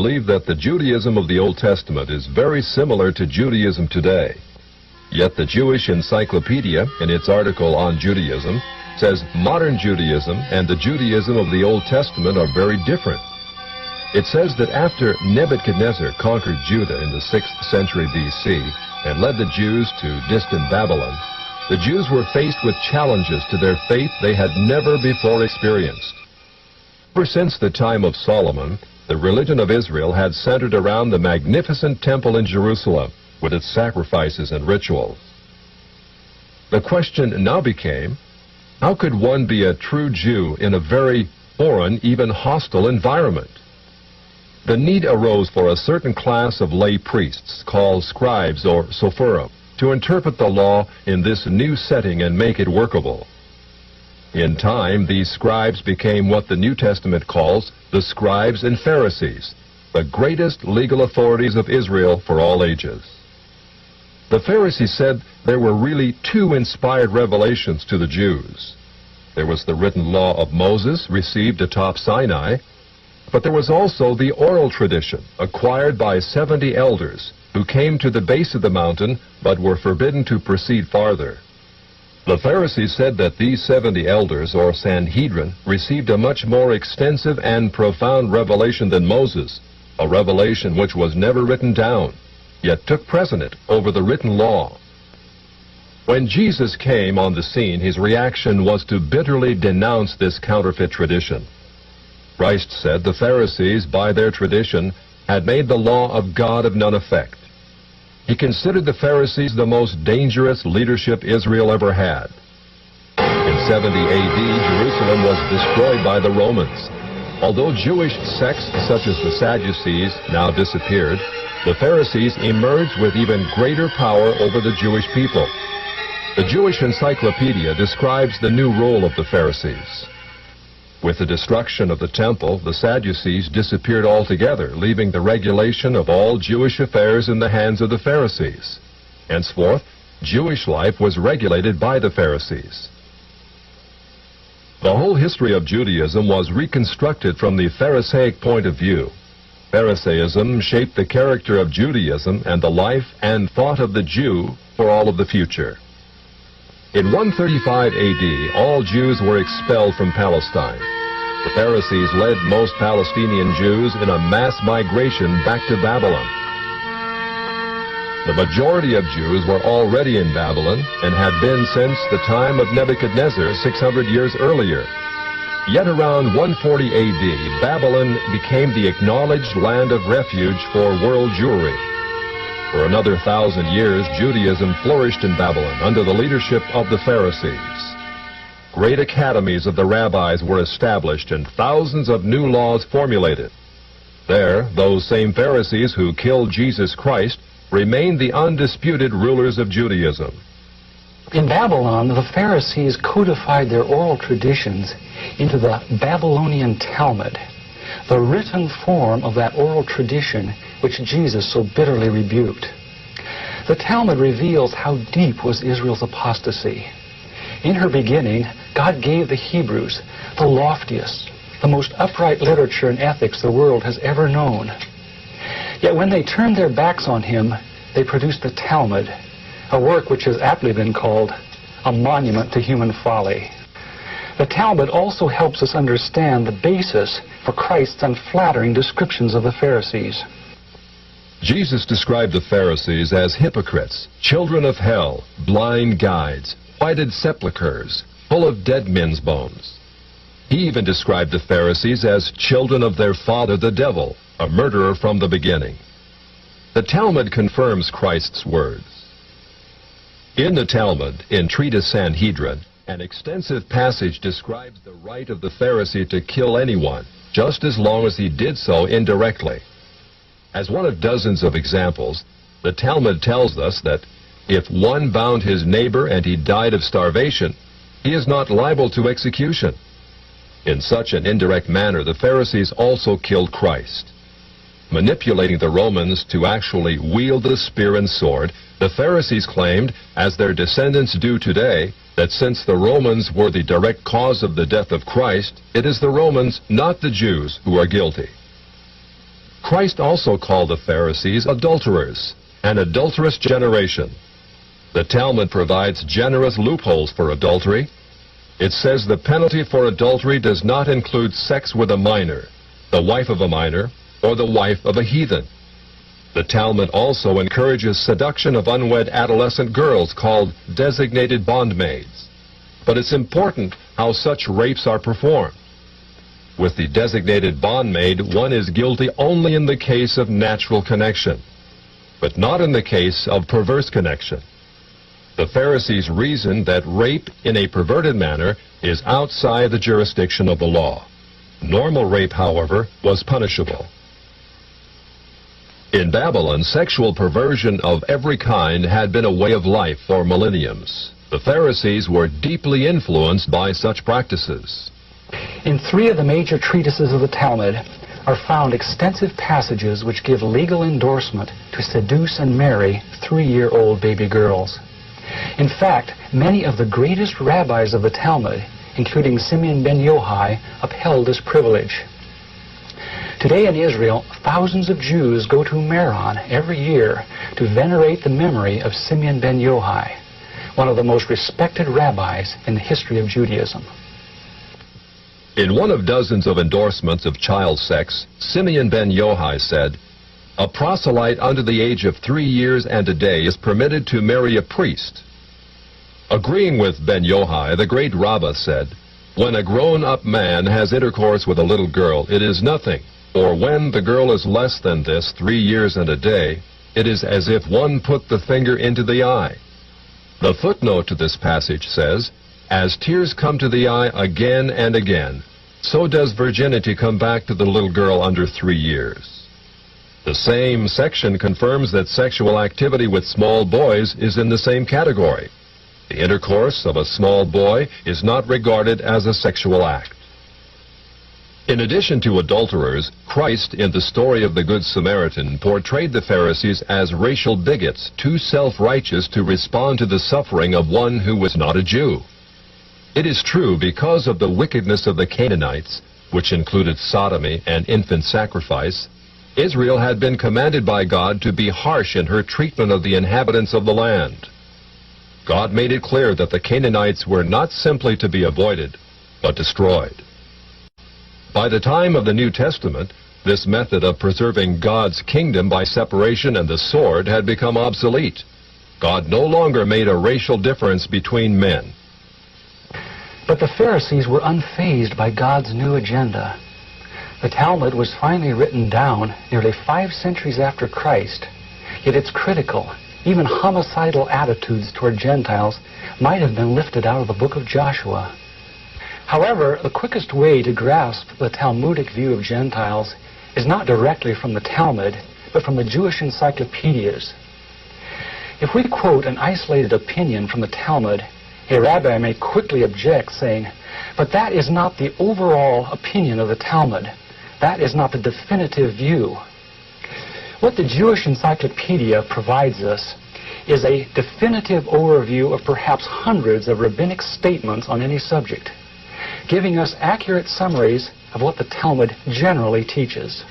believe that the Judaism of the Old Testament is very similar to Judaism today. Yet the Jewish Encyclopedia, in its article on Judaism, says modern Judaism and the Judaism of the Old Testament are very different. It says that after Nebuchadnezzar conquered Judah in the 6th century B.C. and led the Jews to distant Babylon, the Jews were faced with challenges to their faith they had never before experienced. Ever since the time of Solomon, the religion of Israel had centered around the magnificent temple in Jerusalem, with its sacrifices and rituals. The question now became, how could one be a true Jew in a very foreign, even hostile environment? The need arose for a certain class of lay priests, called scribes or sopherim, to interpret the law in this new setting and make it workable. In time, these scribes became what the New Testament calls the scribes and Pharisees, the greatest legal authorities of Israel for all ages. The Pharisees said there were really two inspired revelations to the Jews. There was the written law of Moses received atop Sinai, but there was also the oral tradition acquired by 70 elders who came to the base of the mountain but were forbidden to proceed farther. The Pharisees said that these 70 elders, or Sanhedrin, received a much more extensive and profound revelation than Moses, a revelation which was never written down, yet took precedent over the written law. When Jesus came on the scene, his reaction was to bitterly denounce this counterfeit tradition. Christ said the Pharisees, by their tradition, had made the law of God of none effect. He considered the Pharisees the most dangerous leadership Israel ever had. In 70 A.D., Jerusalem was destroyed by the Romans. Although Jewish sects such as the Sadducees now disappeared, the Pharisees emerged with even greater power over the Jewish people. The Jewish Encyclopedia describes the new role of the Pharisees. With the destruction of the temple, the Sadducees disappeared altogether, leaving the regulation of all Jewish affairs in the hands of the Pharisees. Henceforth, Jewish life was regulated by the Pharisees. The whole history of Judaism was reconstructed from the Pharisaic point of view. Pharisaism shaped the character of Judaism and the life and thought of the Jew for all of the future. In 135 A.D., all Jews were expelled from Palestine. The Pharisees led most Palestinian Jews in a mass migration back to Babylon. The majority of Jews were already in Babylon and had been since the time of Nebuchadnezzar 600 years earlier. Yet around 140 A.D., Babylon became the acknowledged land of refuge for world Jewry. For another 1,000 years, Judaism flourished in Babylon under the leadership of the Pharisees. Great academies of the rabbis were established and thousands of new laws formulated. There, those same Pharisees who killed Jesus Christ remained the undisputed rulers of Judaism. In Babylon, the Pharisees codified their oral traditions into the Babylonian Talmud, the written form of that oral tradition which Jesus so bitterly rebuked. The Talmud reveals how deep was Israel's apostasy. In her beginning, God gave the Hebrews the loftiest, the most upright literature and ethics the world has ever known. Yet when they turned their backs on him, they produced the Talmud, a work which has aptly been called a monument to human folly. The Talmud also helps us understand the basis for Christ's unflattering descriptions of the Pharisees. Jesus described the Pharisees as hypocrites, children of hell, blind guides, whited sepulchres, full of dead men's bones. He even described the Pharisees as children of their father the devil, a murderer from the beginning. The Talmud confirms Christ's words. In the Talmud, in Treatise Sanhedrin, an extensive passage describes the right of the Pharisee to kill anyone, just as long as he did so indirectly. As one of dozens of examples, the Talmud tells us that if one bound his neighbor and he died of starvation, he is not liable to execution. In such an indirect manner, the Pharisees also killed Christ. Manipulating the Romans to actually wield the spear and sword, the Pharisees claimed, as their descendants do today, that since the Romans were the direct cause of the death of Christ, it is the Romans, not the Jews, who are guilty. Christ also called the Pharisees adulterers, an adulterous generation. The Talmud provides generous loopholes for adultery. It says the penalty for adultery does not include sex with a minor, the wife of a minor, or the wife of a heathen. The Talmud also encourages seduction of unwed adolescent girls called designated bondmaids. But it's important how such rapes are performed. With the designated bondmaid, one is guilty only in the case of natural connection, but not in the case of perverse connection. The Pharisees reasoned that rape in a perverted manner is outside the jurisdiction of the law. Normal rape, however, was punishable. In Babylon, sexual perversion of every kind had been a way of life for millenniums. The Pharisees were deeply influenced by such practices. In 3 of the major treatises of the Talmud are found extensive passages which give legal endorsement to seduce and marry 3-year-old baby girls. In fact, many of the greatest rabbis of the Talmud, including Simeon ben Yochai, upheld this privilege. Today in Israel, thousands of Jews go to Meron every year to venerate the memory of Simeon ben Yochai, one of the most respected rabbis in the history of Judaism. In one of dozens of endorsements of child sex, Simeon ben Yochai said, "A proselyte under the age of 3 years and a day is permitted to marry a priest." Agreeing with ben Yochai, the great Rabbah said, "When a grown-up man has intercourse with a little girl, it is nothing. Or when the girl is less than this, 3 years and a day, it is as if one put the finger into the eye." The footnote to this passage says, "As tears come to the eye again and again, so does virginity come back to the little girl under 3 years." The same section confirms that sexual activity with small boys is in the same category. The intercourse of a small boy is not regarded as a sexual act. In addition to adulterers, Christ, in the story of the Good Samaritan, portrayed the Pharisees as racial bigots, too self-righteous to respond to the suffering of one who was not a Jew. It is true, because of the wickedness of the Canaanites, which included sodomy and infant sacrifice, Israel had been commanded by God to be harsh in her treatment of the inhabitants of the land. God made it clear that the Canaanites were not simply to be avoided, but destroyed. By the time of the New Testament, this method of preserving God's kingdom by separation and the sword had become obsolete. God no longer made a racial difference between men. But the Pharisees were unfazed by God's new agenda. The Talmud was finally written down nearly 5 centuries after Christ, yet its critical, even homicidal attitudes toward Gentiles might have been lifted out of the book of Joshua. However, the quickest way to grasp the Talmudic view of Gentiles is not directly from the Talmud, but from the Jewish encyclopedias. If we quote an isolated opinion from the Talmud, a rabbi may quickly object, saying, "But that is not the overall opinion of the Talmud. That is not the definitive view." What the Jewish encyclopedia provides us is a definitive overview of perhaps hundreds of rabbinic statements on any subject, giving us accurate summaries of what the Talmud generally teaches.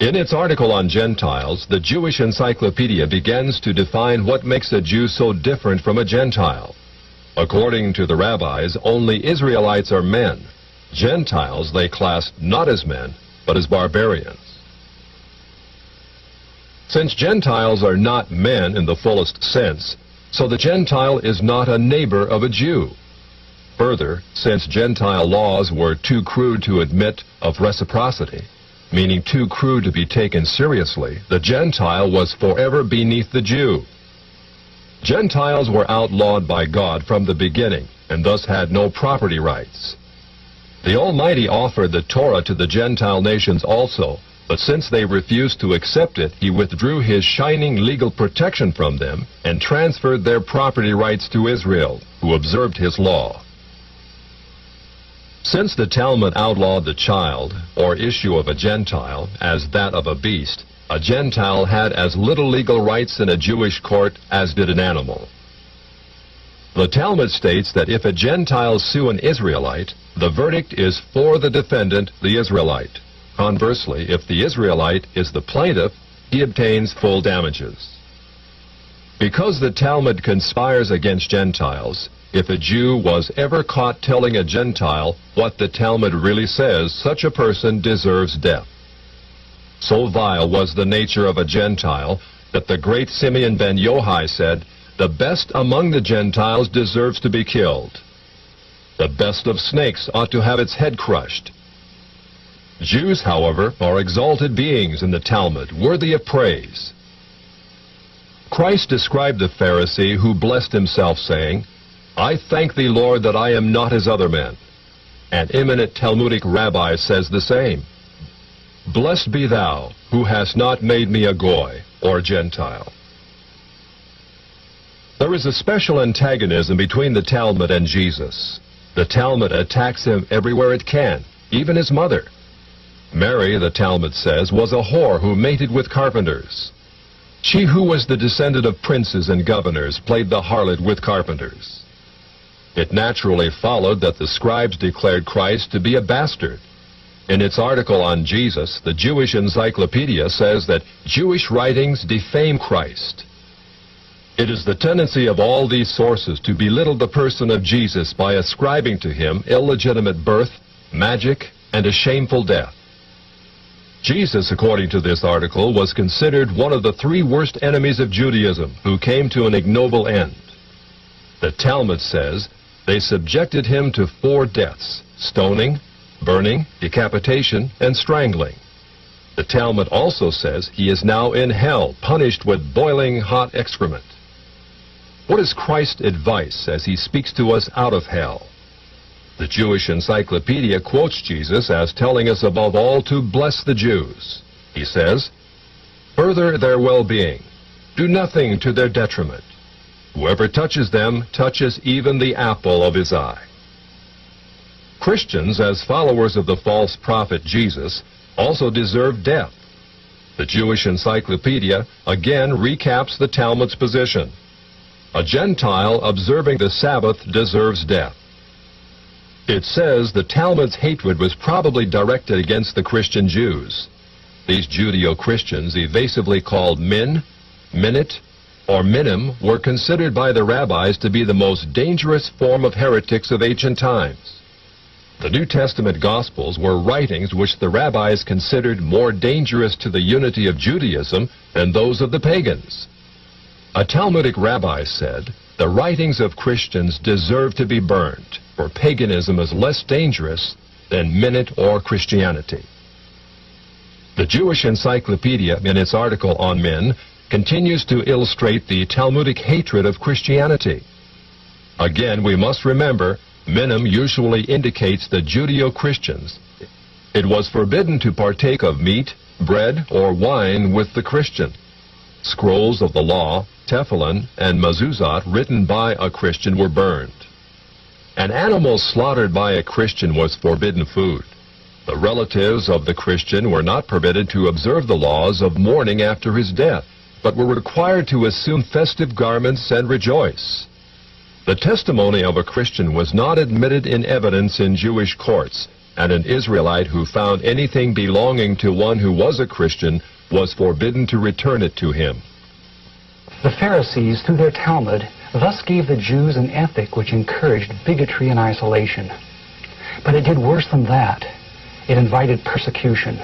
In its article on Gentiles, the Jewish Encyclopedia begins to define what makes a Jew so different from a Gentile. According to the rabbis, only Israelites are men. Gentiles they classed not as men, but as barbarians. Since Gentiles are not men in the fullest sense, so the Gentile is not a neighbor of a Jew. Further, since Gentile laws were too crude to admit of reciprocity, meaning too crude to be taken seriously, the Gentile was forever beneath the Jew. Gentiles were outlawed by God from the beginning, and thus had no property rights. The Almighty offered the Torah to the Gentile nations also, but since they refused to accept it, He withdrew His shining legal protection from them and transferred their property rights to Israel, who observed His law. Since the Talmud outlawed the child, or issue of a Gentile, as that of a beast, a Gentile had as little legal rights in a Jewish court as did an animal. The Talmud states that if a Gentile sue an Israelite, the verdict is for the defendant, the Israelite. Conversely, if the Israelite is the plaintiff, he obtains full damages. Because the Talmud conspires against Gentiles, if a Jew was ever caught telling a Gentile what the Talmud really says, such a person deserves death. So vile was the nature of a Gentile that the great Simeon ben Yohai said, "The best among the Gentiles deserves to be killed. The best of snakes ought to have its head crushed." Jews, however, are exalted beings in the Talmud, worthy of praise. Christ described the Pharisee who blessed himself, saying, "I thank thee, Lord, that I am not as other men." An eminent Talmudic rabbi says the same. "Blessed be thou, who hast not made me a Goy, or Gentile." There is a special antagonism between the Talmud and Jesus. The Talmud attacks him everywhere it can, even his mother. Mary, the Talmud says, was a whore who mated with carpenters. She who was the descendant of princes and governors played the harlot with carpenters. It naturally followed that the scribes declared Christ to be a bastard. In its article on Jesus, the Jewish Encyclopedia says that Jewish writings defame Christ. It is the tendency of all these sources to belittle the person of Jesus by ascribing to him illegitimate birth, magic, and a shameful death. Jesus, according to this article, was considered one of the three worst enemies of Judaism who came to an ignoble end. The Talmud says they subjected him to 4 deaths: stoning, burning, decapitation, and strangling. The Talmud also says he is now in hell, punished with boiling hot excrement. What is Christ's advice as he speaks to us out of hell? The Jewish Encyclopedia quotes Jesus as telling us above all to bless the Jews. He says, "Further their well-being. Do nothing to their detriment. Whoever touches them touches even the apple of his eye." Christians, as followers of the false prophet Jesus, also deserve death. The Jewish Encyclopedia again recaps the Talmud's position. A Gentile observing the Sabbath deserves death. It says the Talmud's hatred was probably directed against the Christian Jews. These Judeo-Christians, evasively called Min, Minit, or Minim, were considered by the rabbis to be the most dangerous form of heretics of ancient times. The New Testament Gospels were writings which the rabbis considered more dangerous to the unity of Judaism than those of the pagans. A Talmudic rabbi said, "The writings of Christians deserve to be burned, for paganism is less dangerous than Minute or Christianity." The Jewish Encyclopedia, in its article on Min, continues to illustrate the Talmudic hatred of Christianity. Again, we must remember, Minim usually indicates the Judeo-Christians. It was forbidden to partake of meat, bread, or wine with the Christian. Scrolls of the law, Tefillin, and Mezuzot written by a Christian were burned. An animal slaughtered by a Christian was forbidden food. The relatives of the Christian were not permitted to observe the laws of mourning after his death, but were required to assume festive garments and rejoice. The testimony of a Christian was not admitted in evidence in Jewish courts, and an Israelite who found anything belonging to one who was a Christian was forbidden to return it to him. The Pharisees, through their Talmud, thus gave the Jews an ethic which encouraged bigotry and isolation. But it did worse than that. It invited persecution.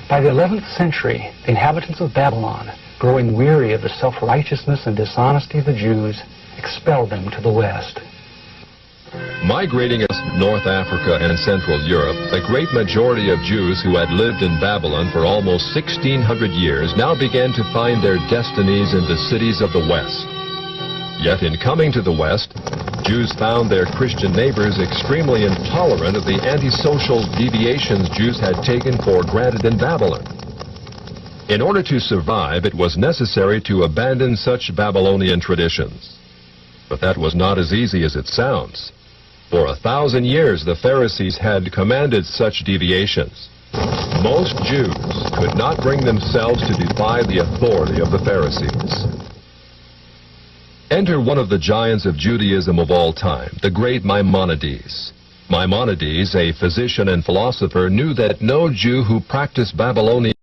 By the 11th century, the inhabitants of Babylon, growing weary of the self-righteousness and dishonesty of the Jews, expelled them to the west. Migrating as North Africa and Central Europe, the great majority of Jews who had lived in Babylon for almost 1,600 years now began to find their destinies in the cities of the West. Yet in coming to the West, Jews found their Christian neighbors extremely intolerant of the antisocial deviations Jews had taken for granted in Babylon. In order to survive, it was necessary to abandon such Babylonian traditions. But that was not as easy as it sounds. For 1,000 years, the Pharisees had commanded such deviations. Most Jews could not bring themselves to defy the authority of the Pharisees. Enter one of the giants of Judaism of all time, the great Maimonides. Maimonides, a physician and philosopher, knew that no Jew who practiced Babylonian